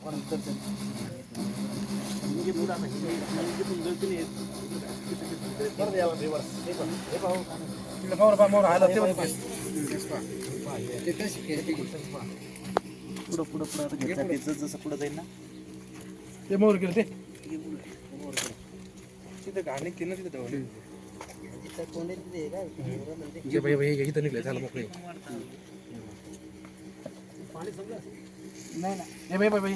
पुढं पुढं पुढं आता घेतलं जसं पुढं जाईल ना ते मोर गेलं ते तिथं गाणी केलं तिथं ठेवलं इथं निघलं झालं मोकळे नाही ना हे बाई बाई बाई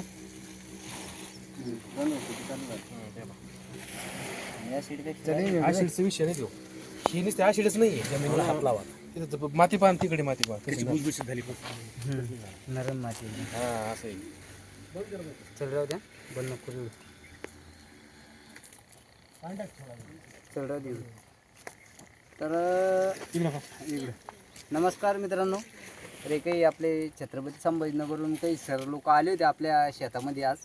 ऍसिडचा विषय नाही तो हे नुसते ऍसिडच नाही जमिनीला हात लावा तिथं माती पान तिकडे माती पान भुसभुशीत झाली नरम माती हा असं आहे चल राहू द्या बंद नको करू. चल राहू दे. तर इकडं नमस्कार मित्रांनो. अरे काही आपले छत्रपती संभाजीनगरवरून काही सर लोक आले होते आपल्या शेतामध्ये आज.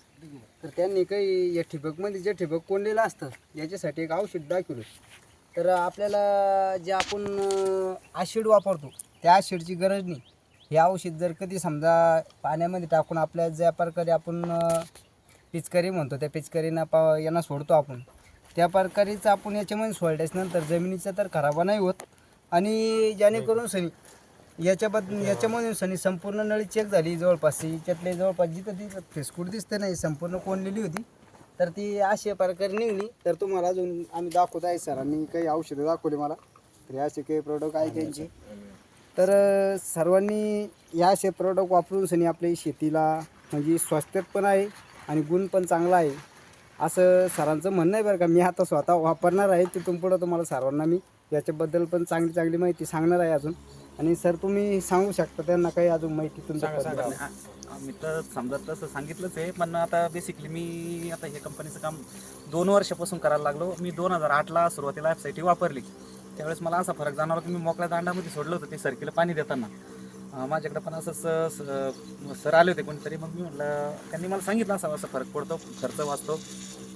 तर त्यांनी काही या ठिबकमध्ये जे ठिबक कोंडलेलं असतं याच्यासाठी एक औषध दाखवलं. तर आपल्याला जे आपण ॲसिड वापरतो त्या ॲसिडची गरज नाही. हे औषध जर कधी समजा पाण्यामध्ये टाकून आपल्या ज्या प्रकारे आपण पिचकारी म्हणतो त्या पिचकारीनं यांना सोडतो आपण त्या प्रकारेच आपण याच्यामध्ये सोडल्याच्यानंतर जमिनीचा तर खराबा नाही होत. आणि जेणेकरून सनी याच्यामध्ये सनी संपूर्ण नळी चेक झाली जवळपास याच्यातले जवळपास जिथं ती फेसकूट दिसते नाही संपूर्ण कोंडलेली होती. तर ती अशा प्रकारे निघली. तर तुम्हाला अजून आम्ही दाखवत आहे सरांनी काही औषधं दाखवली मला. तर असे काही प्रोडक्ट आहे त्यांचे. तर सर्वांनी या असे प्रोडक्ट वापरून सनी आपल्या शेतीला म्हणजे स्वास्थ्यात पण आहे आणि गुण पण चांगला आहे असं सरांचं म्हणणं आहे बरं का. मी आता स्वतः वापरणार आहे. तिथून पुढं तुम्हाला सर्वांना मी याच्याबद्दल पण चांगली चांगली माहिती सांगणार आहे अजून. आणि सर तुम्ही सांगू शकता त्यांना काही अजून माहिती तुमच्या. मी तर समजा तसं सांगितलंच आहे पण आता बेसिकली मी आता हे कंपनीचं काम 2 वर्षापासून करायला लागलो. मी 2008ला सुरुवातीला वेबसाईट वापरली. त्यावेळेस मला असा फरक जाणवला की मी मोकळ्या दांडामध्ये सोडलं होतं ते सरकीला पाणी देताना माझ्याकडे पण असंच सर आले होते कोणीतरी. मग मी म्हटलं त्यांनी मला सांगितलं असं फरक पडतो खर्च वाचतो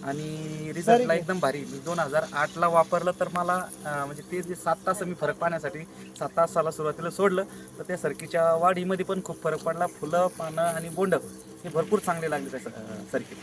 आणि रिझल्टला एकदम भारी. मी 2008ला वापरलं तर मला म्हणजे ते जे 7 तास मी फरक पाहण्यासाठी 7 तासाला सुरुवातीला सोडलं तर त्या सरकीच्या वाढीमध्ये पण खूप फरक पडला. फुलं पानं आणि बोंड हे भरपूर चांगले लागले त्या सरकी.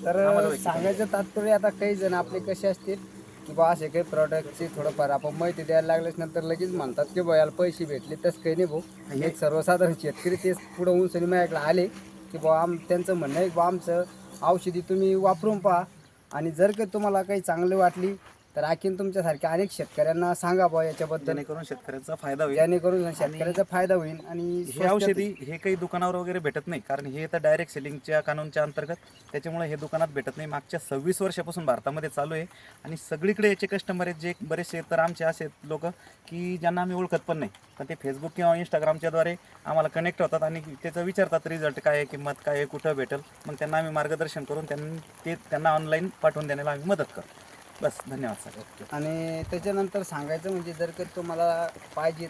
तर सांगायचं तात्पर्य आता काही जण आपले कसे असतील की बा असे काही प्रॉडक्टची थोडंफार आपण माहिती द्यायला लागल्याच नंतर लगेच म्हणतात की बा याला पैसे भेटले तसं काही नाही भाऊ. एक सर्वसाधारण शेतकरी तेच पुढं होऊन सनी माझ्याकडे आले की बा त्यांचं म्हणणं आहे बा आमचं औषधी तुम्ही वापरून पहा आणि जर का तुम्हाला काही चांगली वाटली तर आणखीन तुमच्यासारख्या अनेक शेतकऱ्यांना सांगा बा याच्याबद्दल. जेणेकरून शेतकऱ्याचा फायदा होईल. जेणेकरून शेतकऱ्याचा फायदा होईल. आणि हे औषधी हे काही दुकानावर वगैरे भेटत नाही कारण हे तर डायरेक्ट सेलिंगच्या कानूनच्या अंतर्गत त्याच्यामुळे हे दुकानात भेटत नाही. मागच्या 26 वर्षापासून भारतामध्ये चालू आहे आणि सगळीकडे याचे कस्टमर आहेत जे बरेचसे तर आमचे असे लोक की ज्यांना आम्ही ओळखत पण नाही पण ते फेसबुक किंवा इंस्टाग्रामच्याद्वारे आम्हाला कनेक्ट होतात आणि त्याचं विचारतात रिझल्ट काय आहे किंमत काय आहे कुठं भेटेल. मग त्यांना आम्ही मार्गदर्शन करून त्यांना ऑनलाईन पाठवून देण्याला आम्ही मदत करतो. बस धन्यवाद सर. ओके. आणि त्याच्यानंतर सांगायचं म्हणजे जर का तुम्हाला पाहिजे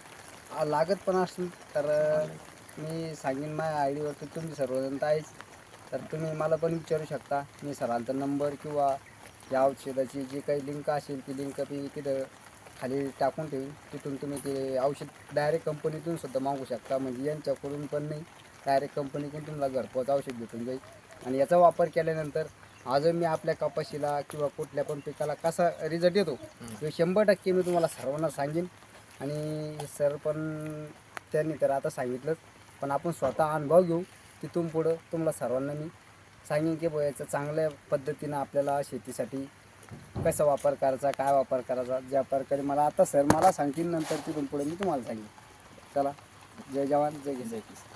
लागत पण असेल तर मी सांगेन माझ्या आय डीवरती तुम्ही सर्वजण आहेच. तर तुम्ही मला पण विचारू शकता. मी सरांचा नंबर किंवा या औषधाची जी काही लिंक असेल ती लिंक मी तिथं खाली टाकून ठेवीन. तिथून तुम्ही ते औषध डायरेक्ट कंपनीतून सुद्धा मागू शकता. म्हणजे यांच्याकडून पण नाही डायरेक्ट कंपनीकडून तुम्हाला घरपोच औषध भेटून जाईल. आणि याचा वापर केल्यानंतर अजून मी आपल्या कपाशीला किंवा कुठल्या पण पिकाला कसा रिझल्ट येतो हे 100% मी तुम्हाला सर्वांना सांगेन. आणि सर पण त्यांनी तर आता सांगितलंच पण आपण स्वतः अनुभव घेऊ. तिथून पुढं तुम्हाला सर्वांना मी सांगेन की याचा चांगल्या पद्धतीनं आपल्याला शेतीसाठी कसा वापर करायचा काय वापर करायचा ज्या प्रकारे मला आता सर मला सांगतील नंतर तिथून पुढे मी तुम्हाला सांगेन. चला जय जवान जय किसान.